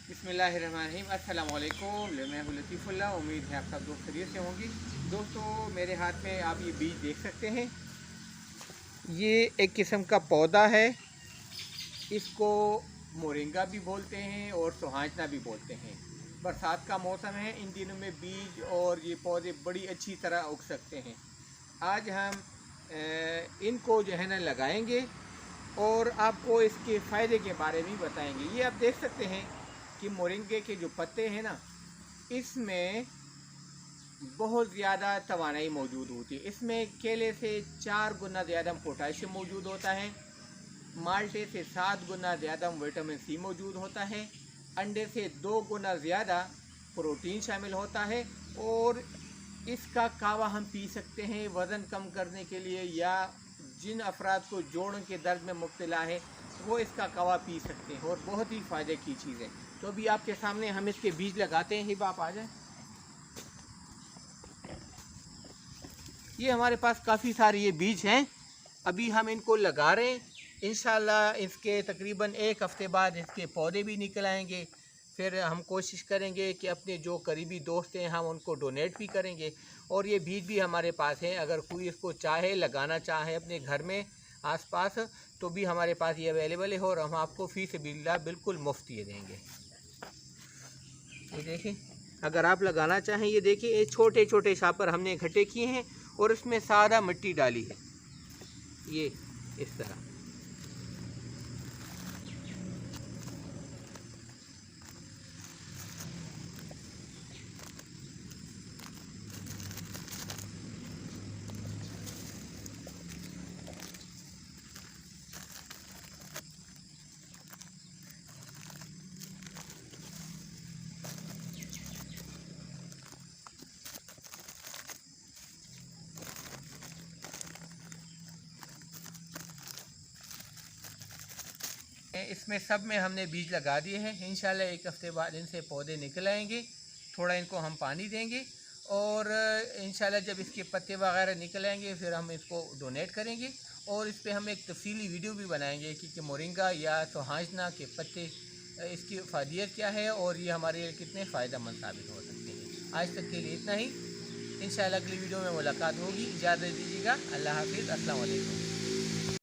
बिस्मिल्लाहिर्रहमानिर्रहीम। अस्सलाम वालेकुम। मैं हूं लतीफ़ुल्लाह। उम्मीद है आप सब दोस्त खैरियत से होंगी। दोस्तों, मेरे हाथ में आप ये बीज देख सकते हैं। ये एक किस्म का पौधा है। इसको मोरिंगा भी बोलते हैं और सुहाजना भी बोलते हैं। बरसात का मौसम है, इन दिनों में बीज और ये पौधे बड़ी अच्छी तरह उग सकते हैं। आज हम इनको जो है ना लगाएंगे और आपको इसके फ़ायदे के बारे में बताएंगे। ये आप देख सकते हैं कि मोरिंगे के जो पत्ते हैं ना, इसमें बहुत ज़्यादा तवानाई मौजूद होती है। इसमें केले से 4 गुना ज़्यादा पोटाशियम मौजूद होता है, माल्टे से 7 गुना ज़्यादा विटामिन सी मौजूद होता है, अंडे से 2 गुना ज़्यादा प्रोटीन शामिल होता है। और इसका कावा हम पी सकते हैं वज़न कम करने के लिए, या जिन अफराद को जोड़ों के दर्द में मुब्तला है वो इसका कावा पी सकते हैं और बहुत ही फ़ायदे की चीज़ है। तो अभी आपके सामने हम इसके बीज लगाते हैं। हिबा आप आ जाए। ये हमारे पास काफ़ी सारे ये बीज हैं। अभी हम इनको लगा रहे हैं। इंशाल्लाह इसके तकरीबन 1 हफ़्ते बाद इसके पौधे भी निकल आएंगे। फिर हम कोशिश करेंगे कि अपने जो करीबी दोस्त हैं हम उनको डोनेट भी करेंगे। और ये बीज भी हमारे पास हैं। अगर कोई इसको चाहे लगाना चाहे अपने घर में आसपास, तो भी हमारे पास ये अवेलेबल है और हम आपको फ़ी सबिलिल्लाह बिल्कुल मुफ्त ये देंगे। ये देखें, अगर आप लगाना चाहें, ये देखिए ये छोटे छोटे शापर हमने इकट्ठे किए हैं और इसमें सादा मिट्टी डाली है। ये इस तरह इसमें सब में हमने बीज लगा दिए हैं। इंशाल्लाह 1 हफ़्ते बाद इनसे पौधे निकल आएंगे। थोड़ा इनको हम पानी देंगे और इंशाल्लाह जब इसके पत्ते वगैरह निकल आएंगे फिर हम इसको डोनेट करेंगे। और इस पर हम एक तफसीली वीडियो भी बनाएंगे कि मोरिंगा या सुहाजना के पत्ते इसकी फ़ायदियत क्या है और ये हमारे लिए कितने फ़ायदेमंद साबित हो सकते हैं। आज तक के लिए इतना ही। इंशाल्लाह अगली वीडियो में मुलाकात होगी। इजाज़त दीजिएगा। अल्लाह हाफिज़। अस्सलाम वालेकुम।